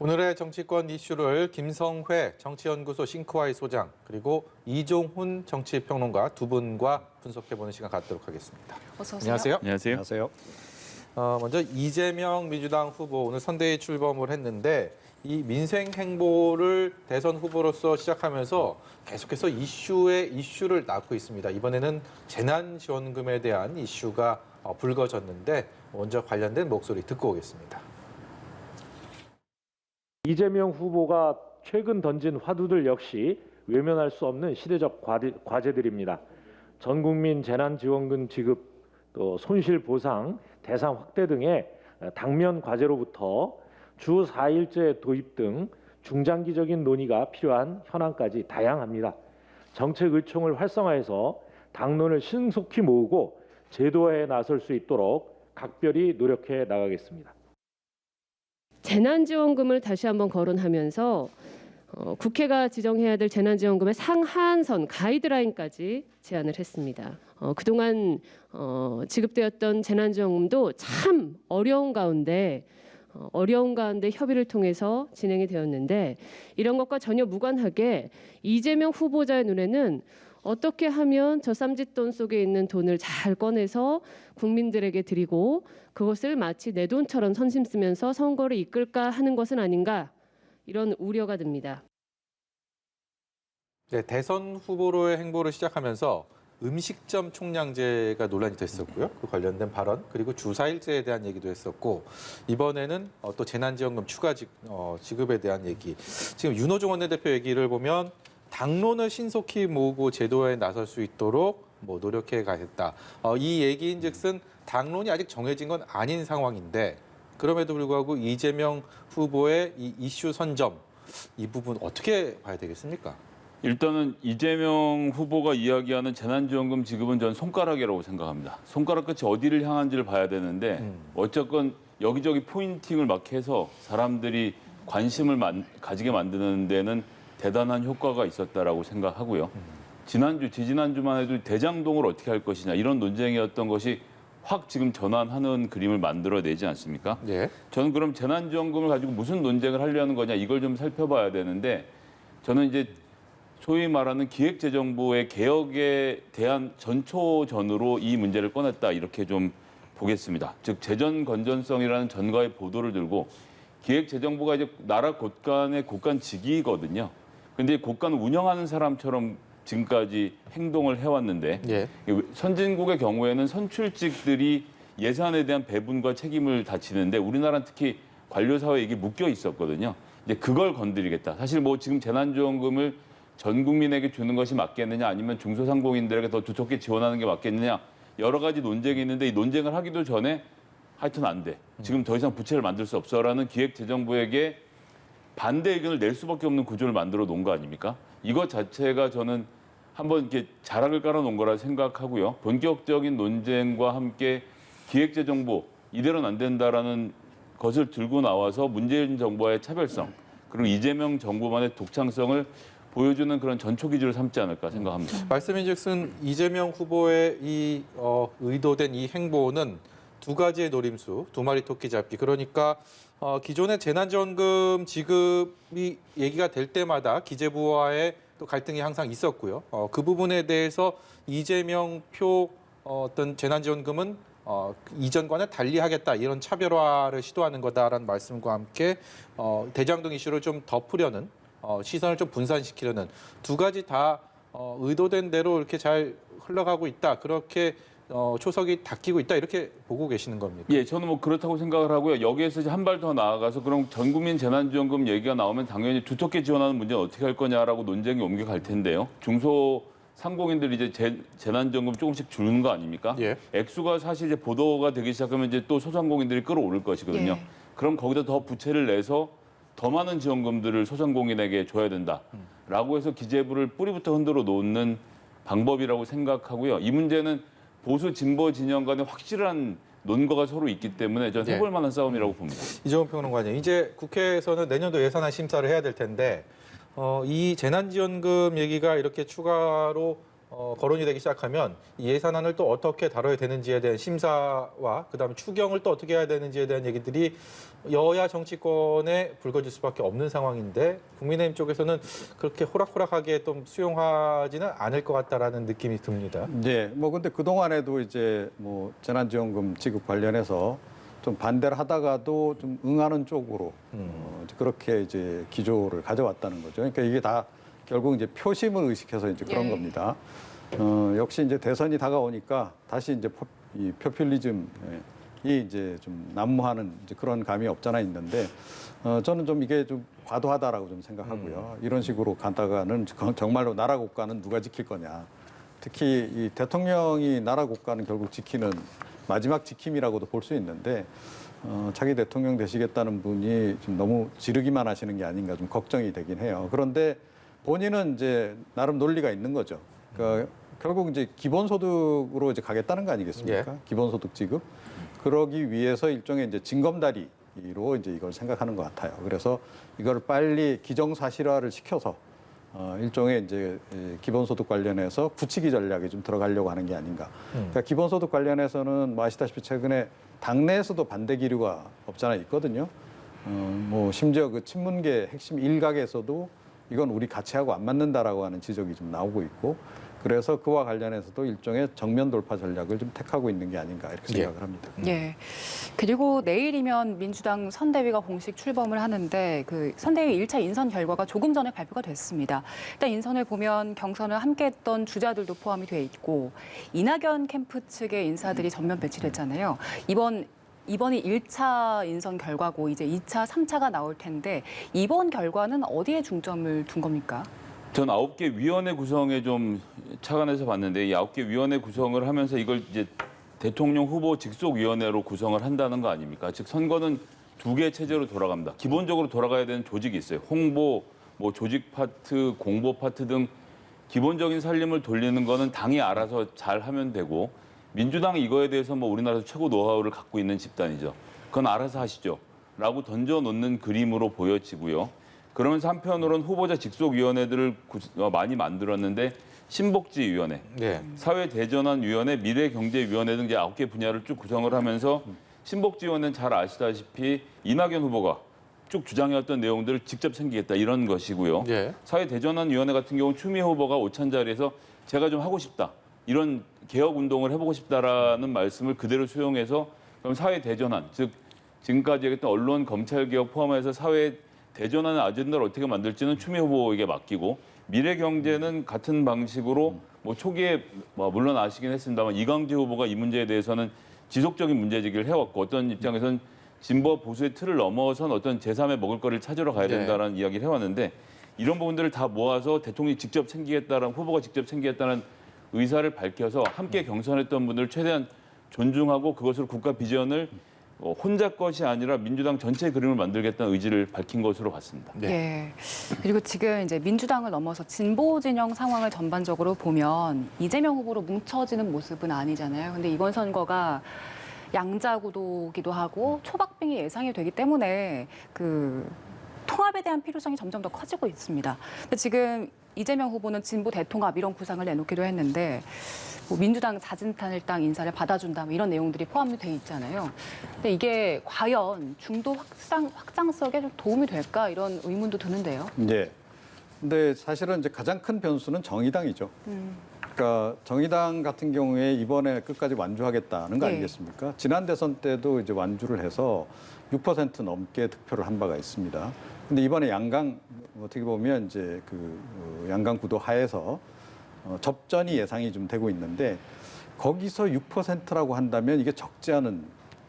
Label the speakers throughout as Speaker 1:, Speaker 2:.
Speaker 1: 오늘의 정치권 이슈를 김성회 정치연구소 싱크와이 소장 그리고 이종훈 정치평론가 두 분과 분석해보는 시간 갖도록 하겠습니다.
Speaker 2: 어서 오세요.
Speaker 1: 안녕하세요.
Speaker 3: 안녕하세요.
Speaker 4: 안녕하세요.
Speaker 1: 먼저 이재명 민주당 후보 오늘 선대위 출범을 했는데 이 민생 행보를 대선 후보로서 시작하면서 계속해서 이슈를 낳고 있습니다. 이번에는 재난지원금에 대한 이슈가 불거졌는데 먼저 관련된 목소리 듣고 오겠습니다.
Speaker 4: 이재명 후보가 최근 던진 화두들 역시 외면할 수 없는 시대적 과제들입니다. 전 국민 재난지원금 지급, 또 손실보상 대상 확대 등의 당면 과제로부터 주 4일제 도입 등 중장기적인 논의가 필요한 현안까지 다양합니다. 정책 의총을 활성화해서 당론을 신속히 모으고 제도화에 나설 수 있도록 각별히 노력해 나가겠습니다.
Speaker 2: 재난지원금을 다시 한번 거론하면서 국회가 지정해야 될 재난지원금의 상한선 가이드라인까지 제안을 했습니다. 그동안 지급되었던 재난지원금도 참 어려운 가운데 협의를 통해서 진행이 되었는데 이런 것과 전혀 무관하게 이재명 후보자의 눈에는 어떻게 하면 저 쌈짓돈 속에 있는 돈을 잘 꺼내서 국민들에게 드리고 그것을 마치 내 돈처럼 선심 쓰면서 선거를 이끌까 하는 것은 아닌가 이런 우려가 듭니다.
Speaker 1: 네, 대선 후보로의 행보를 시작하면서 음식점 총량제가 논란이 됐었고요. 그 관련된 발언 그리고 주 4일제에 대한 얘기도 했었고 이번에는 또 재난지원금 추가 지급에 대한 얘기. 지금 윤호중 원내대표 얘기를 보면 당론을 신속히 모으고 제도화에 나설 수 있도록 노력해 가겠다. 이 얘기인즉슨 당론이 아직 정해진 건 아닌 상황인데 그럼에도 불구하고 이재명 후보의 이 이슈 선점 이 부분 어떻게 봐야 되겠습니까?
Speaker 3: 일단은 이재명 후보가 이야기하는 재난지원금 지급은 저는 손가락이라고 생각합니다. 손가락 끝이 어디를 향한지를 봐야 되는데 어쨌건 여기저기 포인팅을 막 해서 사람들이 관심을 가지게 만드는 데는 대단한 효과가 있었다라고 생각하고요. 지지난주만 해도 대장동을 어떻게 할 것이냐 이런 논쟁이었던 것이 확 지금 전환하는 그림을 만들어내지 않습니까?
Speaker 1: 예.
Speaker 3: 저는 그럼 재난지원금을 가지고 무슨 논쟁을 하려는 거냐 이걸 좀 살펴봐야 되는데 저는 이제 소위 말하는 기획재정부의 개혁에 대한 전초전으로 이 문제를 꺼냈다 이렇게 좀 보겠습니다. 즉 재정 건전성이라는 전가의 보도를 들고 기획재정부가 이제 나라 곳간의 곳간직이거든요. 근데 곳간 운영하는 사람처럼 지금까지 행동을 해왔는데
Speaker 1: 예.
Speaker 3: 선진국의 경우에는 선출직들이 예산에 대한 배분과 책임을 다 지는데 우리나라는 특히 관료사회에 이게 묶여 있었거든요. 이제 그걸 건드리겠다. 사실 지금 재난지원금을 전 국민에게 주는 것이 맞겠느냐 아니면 중소상공인들에게 더 두텁게 지원하는 게 맞겠느냐 여러 가지 논쟁이 있는데 이 논쟁을 하기도 전에 하여튼 안 돼. 지금 더 이상 부채를 만들 수 없어라는 기획재정부에게 반대 의견을 낼 수밖에 없는 구조를 만들어 놓은 거 아닙니까? 이것 자체가 저는 한번 이렇게 자락을 깔아놓은 거라 생각하고요. 본격적인 논쟁과 함께 기획재정부 이대로는 안 된다라는 것을 들고 나와서 문재인 정부와의 차별성 그리고 이재명 정부만의 독창성을 보여주는 그런 전초 기준을 삼지 않을까 생각합니다.
Speaker 1: 말씀인즉슨 이재명 후보의 이 의도된 이 행보는 두 가지의 노림수, 두 마리 토끼 잡기. 그러니까 기존의 재난지원금 지급이 얘기가 될 때마다 기재부와의 또 갈등이 항상 있었고요. 그 부분에 대해서 이재명 표 어떤 재난지원금은 이전과는 달리하겠다 이런 차별화를 시도하는 거다라는 말씀과 함께 대장동 이슈를 좀 덮으려는 시선을 좀 분산시키려는 두 가지 다 의도된 대로 이렇게 잘 흘러가고 있다. 그렇게 초석이 닦이고 있다 이렇게 보고 계시는 겁니까?
Speaker 3: 예, 저는 그렇다고 생각을 하고요. 여기에서 한 발 더 나아가서 그럼 전 국민 재난지원금 얘기가 나오면 당연히 두텁게 지원하는 문제는 어떻게 할 거냐라고 논쟁이 옮겨갈 텐데요. 중소상공인들이 이제 재난지원금 조금씩 주는 거 아닙니까?
Speaker 1: 예.
Speaker 3: 액수가 사실 이제 보도가 되기 시작하면 이제 또 소상공인들이 끌어오를 것이거든요.
Speaker 2: 예.
Speaker 3: 그럼 거기다 더 부채를 내서 더 많은 지원금들을 소상공인에게 줘야 된다라고 해서 기재부를 뿌리부터 흔들어 놓는 방법이라고 생각하고요. 이 문제는 보수 진보 진영 간에 확실한 논거가 서로 있기 때문에 저는 해볼 만한 싸움이라고 봅니다.
Speaker 1: 이종훈 평론가님, 이제 국회에서는 내년도 예산안 심사를 해야 될 텐데 이 재난지원금 얘기가 이렇게 추가로 거론이 되기 시작하면 이 예산안을 또 어떻게 다뤄야 되는지에 대한 심사와 그다음에 추경을 또 어떻게 해야 되는지에 대한 얘기들이 여야 정치권에 불거질 수밖에 없는 상황인데 국민의힘 쪽에서는 그렇게 호락호락하게 좀 수용하지는 않을 것 같다라는 느낌이 듭니다.
Speaker 5: 네, 뭐 근데 그 동안에도 이제 뭐 재난지원금 지급 관련해서 좀 반대를 하다가도 좀 응하는 쪽으로 이제 그렇게 이제 기조를 가져왔다는 거죠. 그러니까 이게 다 결국 이제 표심을 의식해서 이제 그런
Speaker 6: 예.
Speaker 5: 겁니다. 역시 이제 대선이 다가오니까 다시 이제 이 포퓰리즘이 이제 좀 난무하는 이제 그런 감이 없잖아 있는데 저는 좀 이게 좀 과도하다라고 좀 생각하고요. 이런 식으로 간다가는 정말로 나라 국가는 누가 지킬 거냐. 특히 이 대통령이 나라 국가는 결국 지키는 마지막 지킴이라고도 볼 수 있는데 차기 대통령 되시겠다는 분이 좀 너무 지르기만 하시는 게 아닌가 좀 걱정이 되긴 해요. 그런데 본인은 이제 나름 논리가 있는 거죠. 그러니까 결국 이제 기본소득으로 이제 가겠다는 거 아니겠습니까?
Speaker 1: 예.
Speaker 5: 기본소득 지급. 그러기 위해서 일종의 이제 징검다리로 이제 이걸 생각하는 것 같아요. 그래서 이걸 빨리 기정사실화를 시켜서 일종의 이제 기본소득 관련해서 굳히기 전략에 좀 들어가려고 하는 게 아닌가. 그러니까 기본소득 관련해서는 뭐 아시다시피 최근에 당내에서도 반대 기류가 없잖아 있거든요. 뭐 심지어 그 친문계 핵심 일각에서도 이건 우리 가치하고 안 맞는다라고 하는 지적이 좀 나오고 있고 그래서 그와 관련해서도 일종의 정면 돌파 전략을 좀 택하고 있는 게 아닌가 이렇게 생각을 합니다.
Speaker 6: 예. 그리고 내일이면 민주당 선대위가 공식 출범을 하는데 그 선대위 1차 인선 결과가 조금 전에 발표가 됐습니다. 일단 인선을 보면 경선을 함께했던 주자들도 포함이 돼 있고 이낙연 캠프 측의 인사들이 전면 배치됐잖아요. 이번이 1차 인선 결과고 이제 2차, 3차가 나올 텐데 이번 결과는 어디에 중점을 둔 겁니까?
Speaker 3: 전 9개 위원회 구성에 좀 착안해서 봤는데 이 9개 위원회 구성을 하면서 이걸 이제 대통령 후보 직속위원회로 구성을 한다는 거 아닙니까? 즉 선거는 2개 체제로 돌아갑니다. 기본적으로 돌아가야 되는 조직이 있어요. 홍보, 뭐 조직 파트, 공보 파트 등 기본적인 살림을 돌리는 거는 당이 알아서 잘 하면 되고 민주당 이거에 대해서 뭐 우리나라에서 최고 노하우를 갖고 있는 집단이죠. 그건 알아서 하시죠. 라고 던져놓는 그림으로 보여지고요. 그러면서 한편으로는 후보자 직속위원회들을 많이 만들었는데 신복지위원회,
Speaker 1: 네.
Speaker 3: 사회대전환위원회, 미래경제위원회 등 이제 9개 분야를 쭉 구성을 하면서 신복지위원회는 잘 아시다시피 이낙연 후보가 쭉 주장해왔던 내용들을 직접 챙기겠다 이런 것이고요.
Speaker 1: 예.
Speaker 3: 사회대전환위원회 같은 경우는 추미애 후보가 오찬 자리에서 제가 좀 하고 싶다. 이런 개혁 운동을 해보고 싶다라는 말씀을 그대로 수용해서 그럼 사회대전환, 즉 지금까지 얘기했던 언론, 검찰개혁 포함해서 사회 대전환의 아젠다를 어떻게 만들지는 추미애 후보에게 맡기고 미래경제는 같은 방식으로 뭐 초기에 물론 아시긴 했습니다만 이광재 후보가 이 문제에 대해서는 지속적인 문제제기를 해왔고 어떤 입장에서는 진보 보수의 틀을 넘어선 어떤 제3의 먹을거리를 찾으러 가야 된다는 이야기를 해왔는데 이런 부분들을 다 모아서 대통령이 직접 챙기겠다는 후보가 직접 챙기겠다는 의사를 밝혀서 함께 경선했던 분들을 최대한 존중하고 그것으로 국가 비전을 혼자 것이 아니라 민주당 전체 그림을 만들겠다는 의지를 밝힌 것으로 봤습니다.
Speaker 1: 네.
Speaker 6: 예. 그리고 지금 이제 민주당을 넘어서 진보 진영 상황을 전반적으로 보면 이재명 후보로 뭉쳐지는 모습은 아니잖아요. 근데 이번 선거가 양자구도기도 하고 초박빙이 예상이 되기 때문에 그 통합에 대한 필요성이 점점 더 커지고 있습니다. 근데 지금 이재명 후보는 진보 대통합 이런 구상을 내놓기도 했는데 뭐 민주당 자진탈당 인사를 받아준다 뭐 이런 내용들이 포함이 돼 있잖아요. 근데 이게 과연 중도 확장성에 좀 도움이 될까 이런 의문도 드는데요.
Speaker 5: 네. 근데 사실은 이제 가장 큰 변수는 정의당이죠. 그러니까 정의당 같은 경우에 이번에 끝까지 완주하겠다는 거
Speaker 6: 네.
Speaker 5: 아니겠습니까? 지난 대선 때도 이제 완주를 해서 6% 넘게 득표를 한 바가 있습니다. 근데 이번에 양강 어떻게 보면 이제 그 양강 구도 하에서 접전이 예상이 좀 되고 있는데 거기서 6%라고 한다면 이게 적지 않은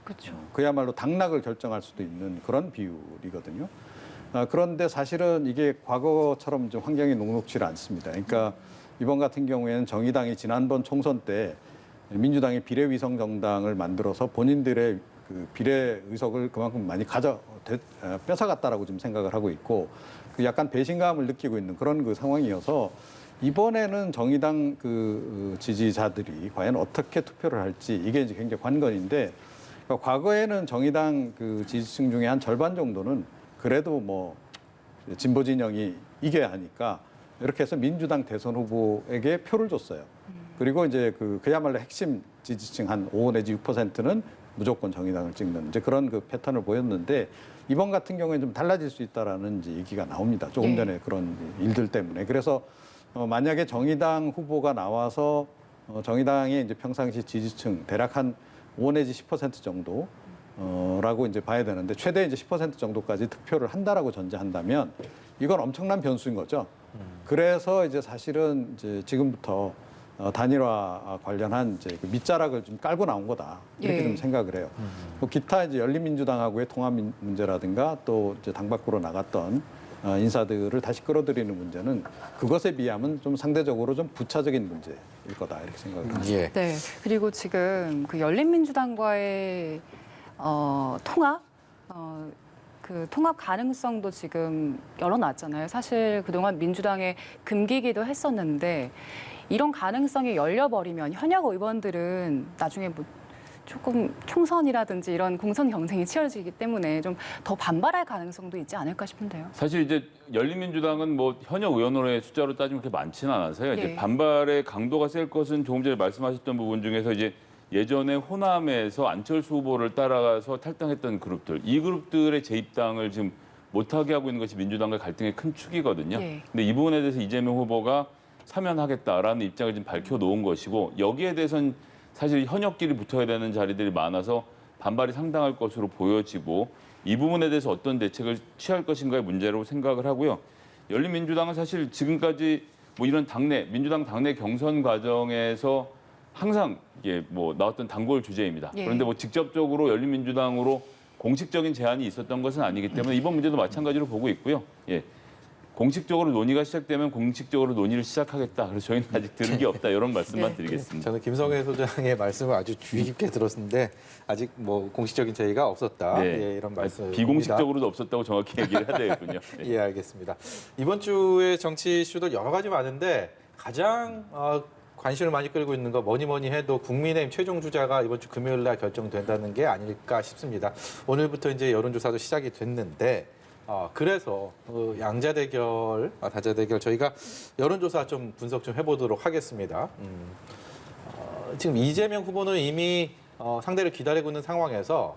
Speaker 6: 그렇죠.
Speaker 5: 그야말로 당락을 결정할 수도 있는 그런 비율이거든요. 그런데 사실은 이게 과거처럼 좀 환경이 녹록지 않습니다. 그러니까 이번 같은 경우에는 정의당이 지난번 총선 때 민주당이 비례위성 정당을 만들어서 본인들의 그 비례 의석을 그만큼 많이 뺏어갔다라고 좀 생각을 하고 있고 그 약간 배신감을 느끼고 있는 그런 그 상황이어서 이번에는 정의당 그 지지자들이 과연 어떻게 투표를 할지 이게 이제 굉장히 관건인데 그러니까 과거에는 정의당 그 지지층 중에 한 절반 정도는 그래도 뭐 진보 진영이 이겨야 하니까 이렇게 해서 민주당 대선 후보에게 표를 줬어요. 그리고 이제 그야말로 핵심 지지층 한 5 내지 6%는 무조건 정의당을 찍는 이제 그런 그 패턴을 보였는데 이번 같은 경우에는 좀 달라질 수 있다라는 이제 얘기가 나옵니다. 조금 전에 그런 일들 때문에. 그래서 만약에 정의당 후보가 나와서 정의당의 이제 평상시 지지층 대략 한 5 내지 10% 정도 라고 이제 봐야 되는데 최대 이제 10% 정도까지 득표를 한다라고 전제한다면 이건 엄청난 변수인 거죠. 그래서 이제 사실은 이제 지금부터 단일화 관련한 이제 그 밑자락을 좀 깔고 나온 거다 이렇게
Speaker 6: 예.
Speaker 5: 좀 생각을 해요. 뭐 기타 이제 열린민주당하고의 통합 문제라든가 또 이제 당 밖으로 나갔던 인사들을 다시 끌어들이는 문제는 그것에 비하면 좀 상대적으로 좀 부차적인 문제일 거다 이렇게 생각을 합니다.
Speaker 1: 예.
Speaker 6: 네. 그리고 지금 그 열린민주당과의 통합, 그 통합 가능성도 지금 열어놨잖아요. 사실 그동안 민주당에 금기기도 했었는데 이런 가능성이 열려버리면 현역 의원들은 나중에 뭐 조금 총선이라든지 이런 공선 경쟁이 치열해지기 때문에 좀 더 반발할 가능성도 있지 않을까 싶은데요.
Speaker 3: 사실 이제 열린민주당은 뭐 현역 의원으로의 숫자로 따지면 그렇게 많지는 않아서요. 이제
Speaker 6: 예.
Speaker 3: 반발의 강도가 셀 것은 조금 전에 말씀하셨던 부분 중에서 이제 예전에 호남에서 안철수 후보를 따라가서 탈당했던 그룹들, 이 그룹들의 재입당을 지금 못하게 하고 있는 것이 민주당과 갈등의 큰 축이거든요.
Speaker 6: 예.
Speaker 3: 근데 이 부분에 대해서 이재명 후보가 사면하겠다라는 입장을 지금 밝혀놓은 것이고 여기에 대해서는 사실 현역끼리 붙어야 되는 자리들이 많아서 반발이 상당할 것으로 보여지고 이 부분에 대해서 어떤 대책을 취할 것인가의 문제라고 생각을 하고요. 열린민주당은 사실 지금까지 뭐 이런 민주당 당내 경선 과정에서 항상 이게 뭐 나왔던 단골 주제입니다.
Speaker 6: 예.
Speaker 3: 그런데 뭐 직접적으로 열린민주당으로 공식적인 제안이 있었던 것은 아니기 때문에 이번 문제도 마찬가지로 보고 있고요. 예. 공식적으로 논의가 시작되면 공식적으로 논의를 시작하겠다. 그래서 저희는 아직 들은 게 없다. 이런 말씀만
Speaker 6: 네.
Speaker 3: 드리겠습니다.
Speaker 1: 저는 김성애 소장의 말씀을 아주 주의 깊게 들었는데 아직 뭐 공식적인 제의가 없었다.
Speaker 3: 네.
Speaker 1: 예, 이런 말씀.
Speaker 3: 비공식적으로도 없었다고 정확히 얘기를 해야 되겠군요. 네.
Speaker 1: 예, 알겠습니다. 이번 주에 정치 이슈들 여러 가지 많은데 가장 관심을 많이 끌고 있는 거 뭐니 해도 국민의힘 최종 주자가 이번 주 금요일 날 결정된다는 게 아닐까 싶습니다. 오늘부터 이제 여론조사도 시작이 됐는데 그래서 양자 대결, 다자 대결 저희가 여론조사 좀 분석 좀 해보도록 하겠습니다. 지금 이재명 후보는 이미 상대를 기다리고 있는 상황에서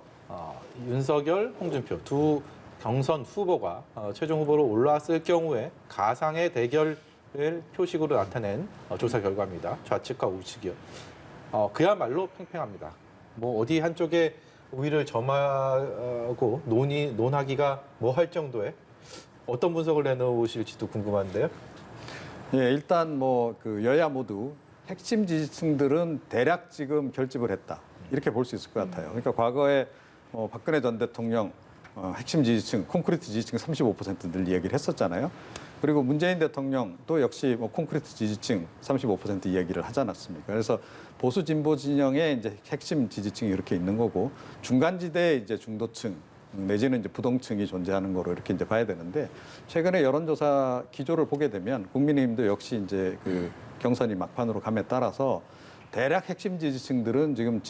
Speaker 1: 윤석열, 홍준표 두 경선 후보가 최종 후보로 올라왔을 경우에 가상의 대결을 표식으로 나타낸 조사 결과입니다. 좌측과 우측이요. 그야말로 팽팽합니다. 뭐 어디 한쪽에 우위를 점하고 논하기가 뭐 할 정도의 어떤 분석을 내놓으실지도 궁금한데요.
Speaker 5: 예, 일단 뭐 그 여야 모두 핵심 지지층들은 대략 지금 결집을 했다 이렇게 볼 수 있을 것 같아요. 그러니까 과거에 박근혜 전 대통령 핵심 지지층, 콘크리트 지지층 35% 늘 이야기를 했었잖아요. 그리고 문재인 대통령도 역시 뭐 콘크리트 지지층 35% 이야기를 하지 않았습니까? 그래서 보수 진보 진영의 이제 핵심 지지층이 이렇게 있는 거고 중간지대에 이제 중도층 내지는 이제 부동층이 존재하는 거로 이렇게 이제 봐야 되는데 최근에 여론조사 기조를 보게 되면 국민의힘도 역시 이제 그 경선이 막판으로 감에 따라서 대략 핵심 지지층들은 지금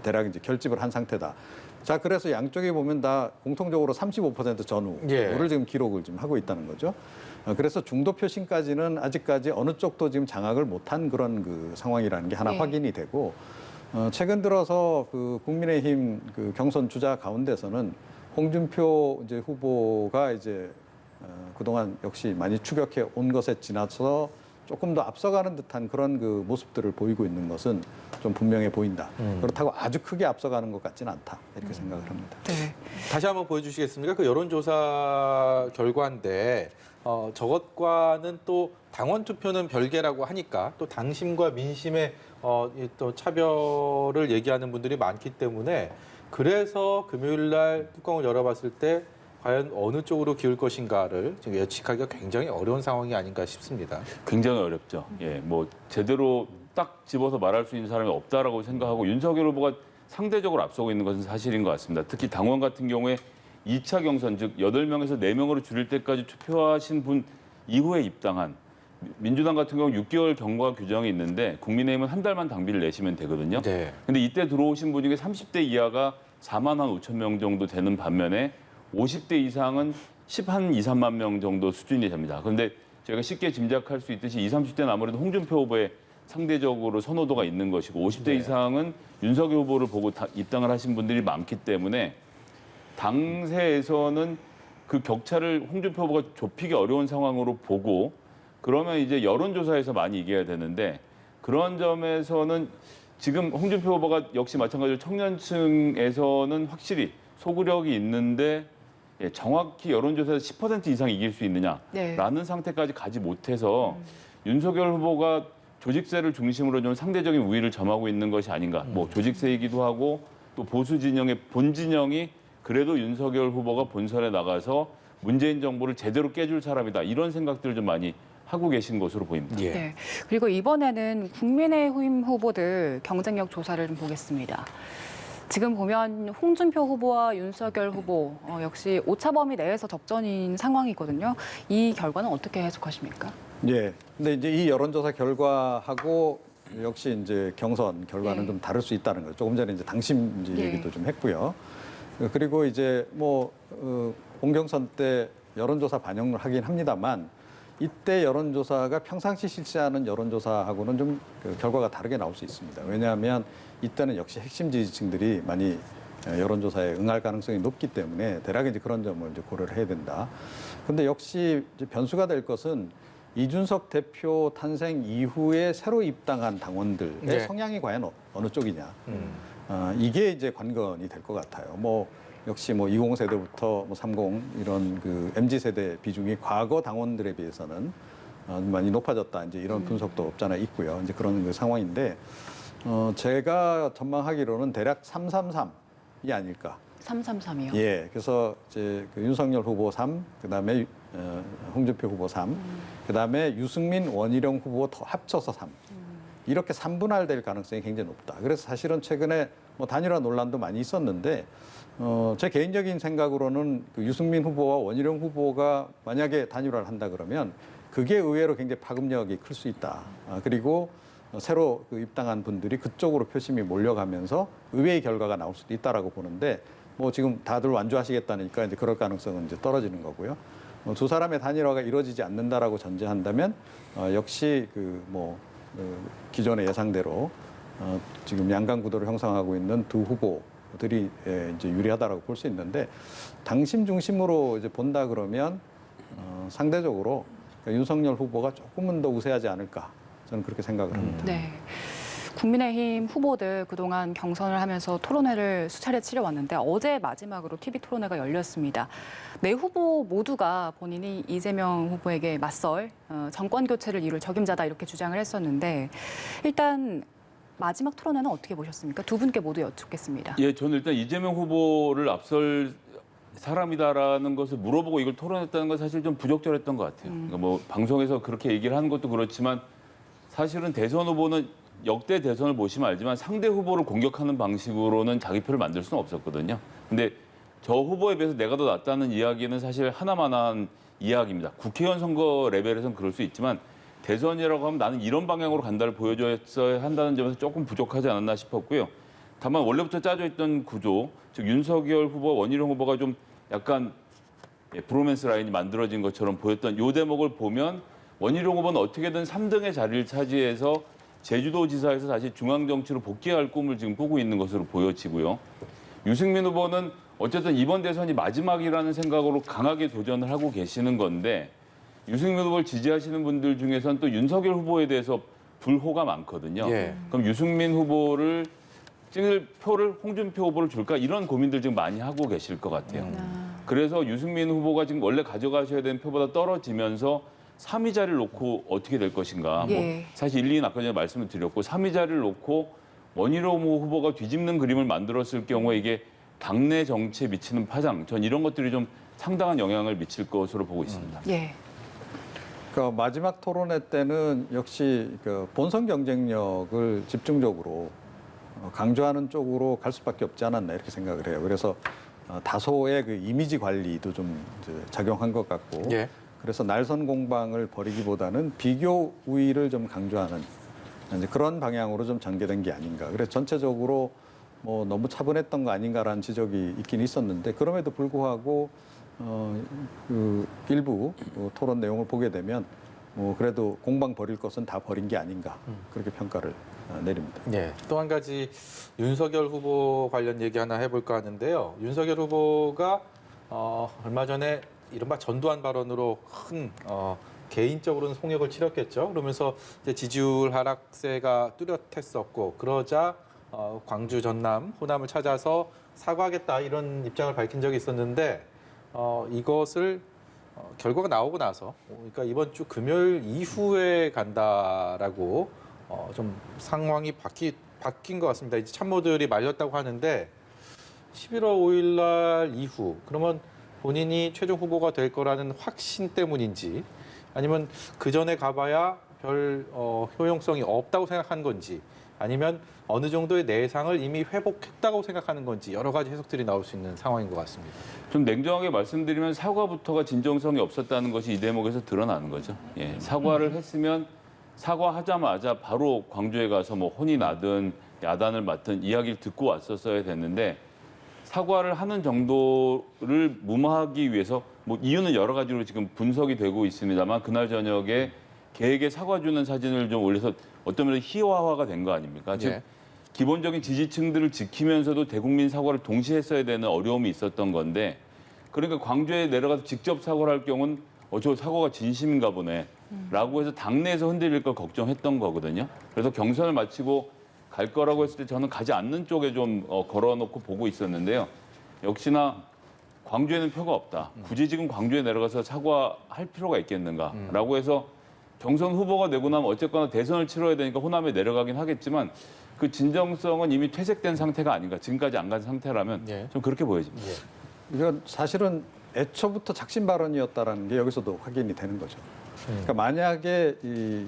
Speaker 5: 대략 이제 결집을 한 상태다. 자, 그래서 양쪽에 보면 다 공통적으로 35% 전후를 지금 기록을 지금 하고 있다는 거죠. 그래서 중도 표심까지는 아직까지 어느 쪽도 지금 장악을 못한 그런 그 상황이라는 게 하나
Speaker 6: 네.
Speaker 5: 확인이 되고 최근 들어서 그 국민의힘 그 경선 주자 가운데서는 홍준표 이제 후보가 이제 그동안 역시 많이 추격해 온 것에 지나서 조금 더 앞서가는 듯한 그런 그 모습들을 보이고 있는 것은 좀 분명해 보인다. 그렇다고 아주 크게 앞서가는 것 같지는 않다. 이렇게 생각을 합니다.
Speaker 6: 네.
Speaker 1: 다시 한번 보여주시겠습니까? 그 여론조사 결과인데 저것과는 또 당원 투표는 별개라고 하니까 또 당심과 민심의 또 차별을 얘기하는 분들이 많기 때문에 그래서 금요일 날 뚜껑을 열어봤을 때 과연 어느 쪽으로 기울 것인가를 지금 예측하기가 굉장히 어려운 상황이 아닌가 싶습니다.
Speaker 3: 굉장히 어렵죠. 예, 뭐 제대로 딱 집어서 말할 수 있는 사람이 없다라고 생각하고 윤석열 후보가 상대적으로 앞서고 있는 것은 사실인 것 같습니다. 특히 당원 같은 경우에 2차 경선, 즉 8명에서 4명으로 줄일 때까지 투표하신 분 이후에 입당한 민주당 같은 경우 6개월 경과 규정이 있는데 국민의힘은 한 달만 당비를 내시면 되거든요.
Speaker 1: 네.
Speaker 3: 근데 이때 들어오신 분 중에 30대 이하가 4만 한 5천 명 정도 되는 반면에 50대 이상은 10한 2, 3만 명 정도 수준이 됩니다. 그런데 저희가 쉽게 짐작할 수 있듯이 20, 30대는 아무래도 홍준표 후보에 상대적으로 선호도가 있는 것이고 50대 이상은 윤석열 후보를 보고 입당을 하신 분들이 많기 때문에 당세에서는 그 격차를 홍준표 후보가 좁히기 어려운 상황으로 보고 그러면 이제 여론조사에서 많이 이겨야 되는데 그런 점에서는 지금 홍준표 후보가 역시 마찬가지로 청년층에서는 확실히 소구력이 있는데 정확히 여론조사에서 10% 이상 이길 수 있느냐라는
Speaker 6: 네.
Speaker 3: 상태까지 가지 못해서 윤석열 후보가 조직세를 중심으로 좀 상대적인 우위를 점하고 있는 것이 아닌가. 뭐 조직세이기도 하고 또 보수 진영의 본 진영이 그래도 윤석열 후보가 본선에 나가서 문재인 정부를 제대로 깨줄 사람이다. 이런 생각들을 좀 많이 하고 계신 것으로 보입니다.
Speaker 1: 예.
Speaker 6: 네. 그리고 이번에는 국민의힘 후보들 경쟁력 조사를 좀 보겠습니다. 지금 보면 홍준표 후보와 윤석열 후보 역시 오차범위 내에서 접전인 상황이거든요. 이 결과는 어떻게 해석하십니까?
Speaker 5: 예. 근데 이제 이 여론조사 결과하고 역시 이제 경선 결과는
Speaker 6: 예.
Speaker 5: 좀 다를 수 있다는 거죠. 조금 전에 이제 당심 이제
Speaker 6: 예.
Speaker 5: 얘기도 좀 했고요. 그리고 이제 뭐 본경선 때 여론조사 반영을 하긴 합니다만 이때 여론조사가 평상시 실시하는 여론조사하고는 좀 그 결과가 다르게 나올 수 있습니다. 왜냐하면 이때는 역시 핵심 지지층들이 많이 여론조사에 응할 가능성이 높기 때문에 대략 이제 그런 점을 이제 고려를 해야 된다. 근데 역시 이제 변수가 될 것은 이준석 대표 탄생 이후에 새로 입당한 당원들의
Speaker 1: 네.
Speaker 5: 성향이 과연 어느 쪽이냐. 이게 이제 관건이 될 것 같아요. 뭐 역시 뭐 20세대부터 뭐 30 이런 그 MZ세대 비중이 과거 당원들에 비해서는 많이 높아졌다. 이제 이런 분석도 없잖아 있고요. 이제 그런 그 상황인데 제가 전망하기로는 대략 333이 아닐까.
Speaker 6: 333이요.
Speaker 5: 예. 그래서 이제 그 윤석열 후보 3, 그다음에 홍준표 후보 3, 그다음에 유승민, 원희룡 후보 더 합쳐서 3. 이렇게 3분할될 가능성이 굉장히 높다. 그래서 사실은 최근에 뭐 단일화 논란도 많이 있었는데 제 개인적인 생각으로는 그 유승민 후보와 원희룡 후보가 만약에 단일화를 한다 그러면 그게 의외로 굉장히 파급력이 클 수 있다. 그리고 새로 그 입당한 분들이 그쪽으로 표심이 몰려가면서 의외의 결과가 나올 수도 있다라고 보는데 뭐 지금 다들 완주하시겠다니까 이제 그럴 가능성은 이제 떨어지는 거고요. 두 사람의 단일화가 이루어지지 않는다라고 전제한다면 역시 그 뭐 기존의 예상대로 지금 양강 구도를 형성하고 있는 두 후보들이 이제 유리하다라고 볼 수 있는데 당심 중심으로 이제 본다 그러면 상대적으로 그러니까 윤석열 후보가 조금은 더 우세하지 않을까 저는 그렇게 생각을 합니다.
Speaker 6: 네. 국민의힘 후보들 그동안 경선을 하면서 토론회를 수차례 치러왔는데 어제 마지막으로 TV 토론회가 열렸습니다. 네 후보 모두가 본인이 이재명 후보에게 맞설 정권 교체를 이룰 적임자다 이렇게 주장을 했었는데 일단 마지막 토론회는 어떻게 보셨습니까? 두 분께 모두 여쭙겠습니다.
Speaker 3: 예, 저는 일단 이재명 후보를 앞설 사람이다라는 것을 물어보고 이걸 토론했다는 건 사실 좀 부적절했던 것 같아요. 그러니까 뭐 방송에서 그렇게 얘기를 하는 것도 그렇지만 사실은 대선 후보는 역대 대선을 보시면 알지만 상대 후보를 공격하는 방식으로는 자기 표를 만들 수는 없었거든요. 근데 저 후보에 비해서 내가 더 낫다는 이야기는 사실 하나만한 이야기입니다. 국회의원 선거 레벨에서는 그럴 수 있지만 대선이라고 하면 나는 이런 방향으로 간다를 보여줘야 한다는 점에서 조금 부족하지 않았나 싶었고요. 다만 원래부터 짜져 있던 구조, 즉 윤석열 후보와 원희룡 후보가 좀 약간 브로맨스 라인이 만들어진 것처럼 보였던 이 대목을 보면 원희룡 후보는 어떻게든 3등의 자리를 차지해서 제주도지사에서 다시 중앙정치로 복귀할 꿈을 지금 꾸고 있는 것으로 보여지고요. 유승민 후보는 어쨌든 이번 대선이 마지막이라는 생각으로 강하게 도전을 하고 계시는 건데 유승민 후보를 지지하시는 분들 중에서는 또 윤석열 후보에 대해서 불호가 많거든요.
Speaker 1: 예.
Speaker 3: 그럼 유승민 후보를 찍을 표를 홍준표 후보를 줄까 이런 고민들 지금 많이 하고 계실 것 같아요. 그래서 유승민 후보가 지금 원래 가져가셔야 되는 표보다 떨어지면서 3위 자리를 놓고 어떻게 될 것인가.
Speaker 6: 예.
Speaker 3: 뭐 사실 1, 2는 아까 전에 말씀을 드렸고 3위 자리를 놓고 원희룡 후보가 뒤집는 그림을 만들었을 경우에 이게 당내 정치에 미치는 파장, 전 이런 것들이 좀 상당한 영향을 미칠 것으로 보고 있습니다.
Speaker 6: 예.
Speaker 5: 그 마지막 토론회 때는 역시 그 본선 경쟁력을 집중적으로 강조하는 쪽으로 갈 수밖에 없지 않았나 이렇게 생각을 해요. 그래서 다소의 그 이미지 관리도 좀 이제 작용한 것 같고,
Speaker 1: 예.
Speaker 5: 그래서 날선 공방을 벌이기보다는 비교 우위를 좀 강조하는 이제 그런 방향으로 좀 전개된 게 아닌가. 그래서 전체적으로 뭐 너무 차분했던 거 아닌가라는 지적이 있긴 있었는데 그럼에도 불구하고 그 일부 토론 내용을 보게 되면 그래도 공방 벌일 것은 다 벌인 게 아닌가 그렇게 평가를 내립니다.
Speaker 1: 네. 또 한 가지 윤석열 후보 관련 얘기 하나 해볼까 하는데요. 윤석열 후보가 얼마 전에 이른바 전두환 발언으로 큰 개인적으로는 홍역을 치렀겠죠. 그러면서 이제 지지율 하락세가 뚜렷했었고 그러자 광주, 전남, 호남을 찾아서 사과하겠다 이런 입장을 밝힌 적이 있었는데 이것을 결과가 나오고 나서 그러니까 이번 주 금요일 이후에 간다라고 좀 상황이 바뀐 것 같습니다. 이제 참모들이 말렸다고 하는데 11월 5일 날 이후 그러면 본인이 최종 후보가 될 거라는 확신 때문인지 아니면 그 전에 가봐야 별 효용성이 없다고 생각한 건지 아니면 어느 정도의 내상을 이미 회복했다고 생각하는 건지 여러 가지 해석들이 나올 수 있는 상황인 것 같습니다.
Speaker 3: 좀 냉정하게 말씀드리면 사과부터가 진정성이 없었다는 것이 이 대목에서 드러나는 거죠. 예, 사과를 했으면 사과하자마자 바로 광주에 가서 뭐 혼이 나든 야단을 맞든 이야기를 듣고 왔었어야 됐는데 사과를 하는 정도를 무마하기 위해서 뭐 이유는 여러 가지로 지금 분석이 되고 있습니다만 그날 저녁에 계획에 사과 주는 사진을 좀 올려서 어떤 면에서 희화화가 된 거 아닙니까? 즉
Speaker 1: 네.
Speaker 3: 기본적인 지지층들을 지키면서도 대국민 사과를 동시에 했어야 되는 어려움이 있었던 건데 그러니까 광주에 내려가서 직접 사과를 할 경우는 저 사과가 진심인가 보네 라고 해서 당내에서 흔들릴 걸 걱정했던 거거든요. 그래서 경선을 마치고 갈 거라고 했을 때 저는 가지 않는 쪽에 좀 걸어놓고 보고 있었는데요. 역시나 광주에는 표가 없다. 굳이 지금 광주에 내려가서 사과할 필요가 있겠는가라고 해서 경선 후보가 되고 나면 어쨌거나 대선을 치러야 되니까 호남에 내려가긴 하겠지만 그 진정성은 이미 퇴색된 상태가 아닌가. 지금까지 안 간 상태라면
Speaker 1: 예.
Speaker 3: 좀 그렇게 보여집니다.
Speaker 1: 예.
Speaker 5: 이건 사실은 애초부터 작심 발언이었다라는 게 여기서도 확인이 되는 거죠. 그러니까 만약에 이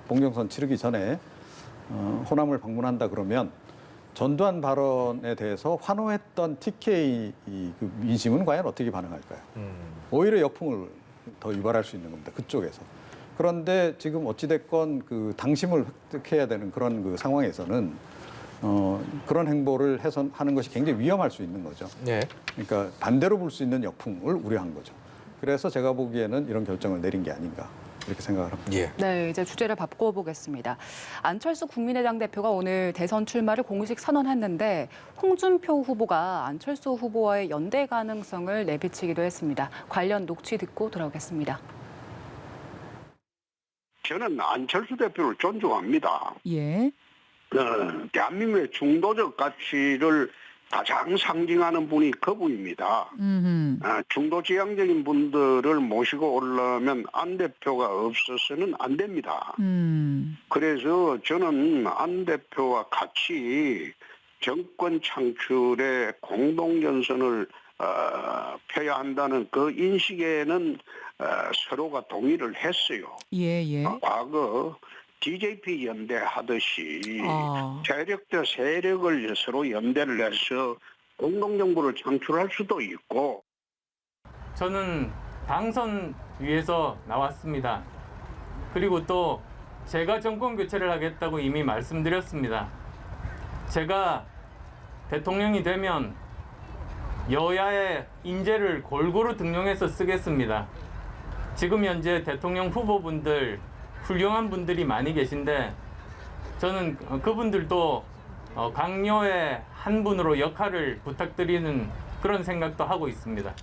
Speaker 5: 봉경선 치르기 전에 호남을 방문한다 그러면 전두환 발언에 대해서 환호했던 TK 그 민심은 과연 어떻게 반응할까요? 오히려 역풍을 더 유발할 수 있는 겁니다. 그쪽에서. 그런데 지금 어찌됐건 그 당심을 획득해야 되는 그런 그 상황에서는 그런 행보를 하는 것이 굉장히 위험할 수 있는 거죠.
Speaker 1: 네.
Speaker 5: 그러니까 반대로 볼 수 있는 역풍을 우려한 거죠. 그래서 제가 보기에는 이런 결정을 내린 게 아닌가 이렇게 생각을 합니다.
Speaker 1: 예.
Speaker 6: 네, 이제 주제를 바꿔보겠습니다. 안철수 국민의당 대표가 오늘 대선 출마를 공식 선언했는데 홍준표 후보가 안철수 후보와의 연대 가능성을 내비치기도 했습니다. 관련 녹취 듣고 돌아오겠습니다.
Speaker 7: 저는 안철수 대표를 존중합니다.
Speaker 8: 예.
Speaker 7: 대한민국의 중도적 가치를 가장 상징하는 분이 그분입니다. 중도지향적인 분들을 모시고 오려면 안 대표가 없어서는 안 됩니다. 그래서 저는 안 대표와 같이 정권 창출에 공동전선을 펴야 한다는 그 인식에는 서로가 동의를 했어요.
Speaker 8: 예.
Speaker 7: 과거 DJP 연대하듯이
Speaker 8: 아.
Speaker 7: 세력 대 세력을 서로 연대를 해서 공동정부를 창출할 수도 있고.
Speaker 9: 저는 당선 위해서 나왔습니다. 그리고 또 제가 정권 교체를 하겠다고 이미 말씀드렸습니다. 제가 대통령이 되면 여야의 인재를 골고루 등용해서 쓰겠습니다. 지금 현재 대통령 후보분들 훌륭한 분들이 많이 계신데 저는 그분들도 강요의 한 분으로 역할을 부탁드리는 그런 생각도 하고 있습니다.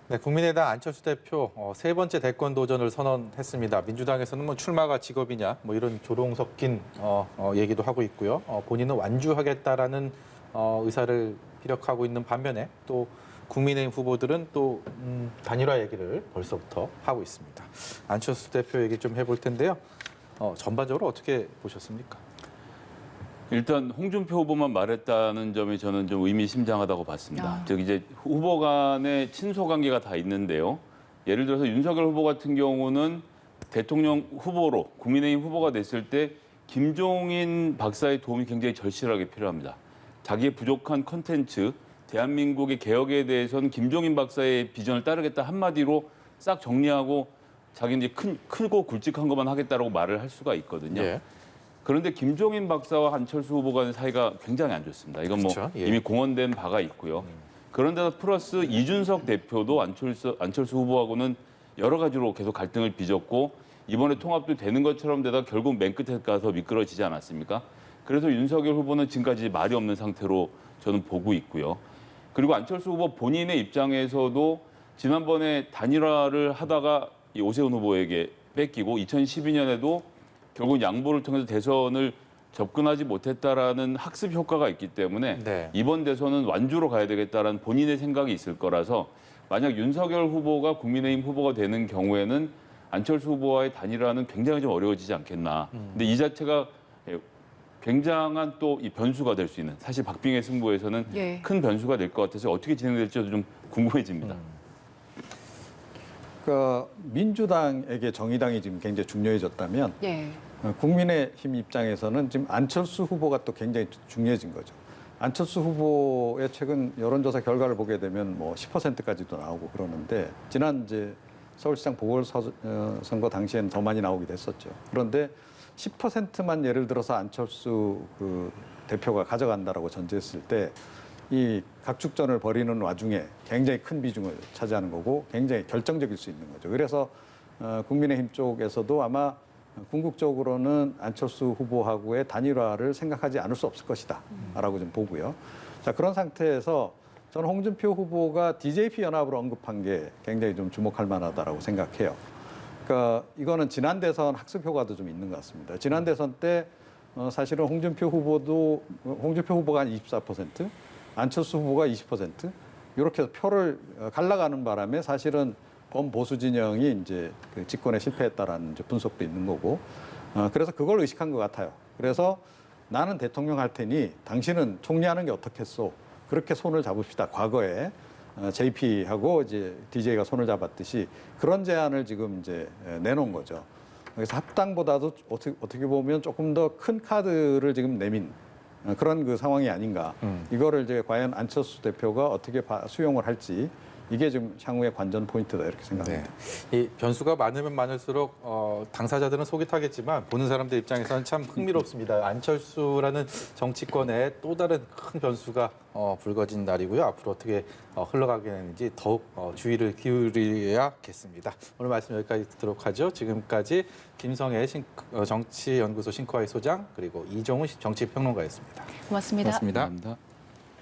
Speaker 1: 네, 국민의당 안철수 대표 세 번째 대권 도전을 선언했습니다. 민주당에서는 뭐 출마가 직업이냐 뭐 이런 조롱 섞인 얘기도 하고 있고요. 본인은 완주하겠다라는 의사를 피력하고 있는 반면에 또 국민의힘 후보들은 또 단일화 얘기를 벌써부터 하고 있습니다. 안철수 대표 얘기 좀 해볼 텐데요. 전반적으로 어떻게 보셨습니까?
Speaker 3: 일단 홍준표 후보만 말했다는 점이 저는 좀 의미심장하다고 봤습니다. 즉 이제 후보 간의 친소 관계가 다 있는데요. 예를 들어서 윤석열 후보 같은 경우는 대통령 후보로 국민의힘 후보가 됐을 때 김종인 박사의 도움이 굉장히 절실하게 필요합니다. 자기의 부족한 컨텐츠, 대한민국의 개혁에 대해서는 김종인 박사의 비전을 따르겠다 한마디로 싹 정리하고 자기는 이제 크고 굵직한 것만 하겠다라고 말을 할 수가 있거든요.
Speaker 1: 예.
Speaker 3: 그런데 김종인 박사와 안철수 후보 간의 사이가 굉장히 안 좋습니다. 이건 뭐
Speaker 1: 그렇죠. 예.
Speaker 3: 이미 공언된 바가 있고요. 그런데다 플러스 이준석 대표도 안철수 후보하고는 여러 가지로 계속 갈등을 빚었고 이번에 통합도 되는 것처럼 되다 결국 맨 끝에 가서 미끄러지지 않았습니까? 그래서 윤석열 후보는 지금까지 말이 없는 상태로 저는 보고 있고요. 그리고 안철수 후보 본인의 입장에서도 지난번에 단일화를 하다가 이 오세훈 후보에게 뺏기고 2012년에도 결국 양보를 통해서 대선을 접근하지 못했다라는 학습 효과가 있기 때문에
Speaker 1: 네.
Speaker 3: 이번 대선은 완주로 가야 되겠다라는 본인의 생각이 있을 거라서 만약 윤석열 후보가 국민의힘 후보가 되는 경우에는 안철수 후보와의 단일화는 굉장히 좀 어려워지지 않겠나. 근데 이 자체가 굉장한 또 이 변수가 될 수 있는 사실 박빙의 승부에서는
Speaker 6: 예.
Speaker 3: 큰 변수가 될 것 같아서 어떻게 진행될지도 좀 궁금해집니다.
Speaker 5: 그 민주당에게 정의당이 지금 굉장히 중요해졌다면
Speaker 6: 예.
Speaker 5: 국민의힘 입장에서는 지금 안철수 후보가 또 굉장히 중요해진 거죠. 안철수 후보의 최근 여론조사 결과를 보게 되면 뭐 10%까지도 나오고 그러는데 지난 이제 서울시장 보궐선거 당시에는 더 많이 나오기도 했었죠. 그런데 10%만 예를 들어서 안철수 그 대표가 가져간다라고 전제했을 때 이 각축전을 벌이는 와중에 굉장히 큰 비중을 차지하는 거고 굉장히 결정적일 수 있는 거죠. 그래서 국민의힘 쪽에서도 아마 궁극적으로는 안철수 후보하고의 단일화를 생각하지 않을 수 없을 것이다라고 좀 보고요. 자, 그런 상태에서 저는 홍준표 후보가 DJP 연합을 언급한 게 굉장히 좀 주목할 만하다라고 생각해요. 그러니까 이거는 지난 대선 학습 효과도 좀 있는 것 같습니다. 지난 대선 때 사실은 홍준표 후보가 한 24%, 안철수 후보가 20% 이렇게 해서 표를 갈라가는 바람에 사실은 범보수 진영이 이제 그 집권에 실패했다라는 이제 분석도 있는 거고, 그래서 그걸 의식한 것 같아요. 그래서 나는 대통령 할 테니 당신은 총리하는 게 어떻겠소? 그렇게 손을 잡읍시다. 과거에 JP하고 이제 DJ가 손을 잡았듯이 그런 제안을 지금 이제 내놓은 거죠. 그래서 합당보다도 어떻게 보면 조금 더 큰 카드를 지금 내민 그런 그 상황이 아닌가. 이거를 이제 과연 안철수 대표가 어떻게 수용을 할지 이게 좀 향후의 관전 포인트다 이렇게 생각합니다.
Speaker 1: 네. 이 변수가 많으면 많을수록 당사자들은 속이 타겠지만 보는 사람들 입장에서는 참 흥미롭습니다. 안철수라는 정치권의 또 다른 큰 변수가 불거진 날이고요. 앞으로 어떻게 흘러가게 되는지 더욱 주의를 기울여야겠습니다. 오늘 말씀 여기까지 듣도록 하죠. 지금까지 김성애 정치연구소 신코아이 소장 그리고 이종훈 정치평론가였습니다.
Speaker 6: 고맙습니다.
Speaker 1: 고맙습니다.
Speaker 3: 감사합니다.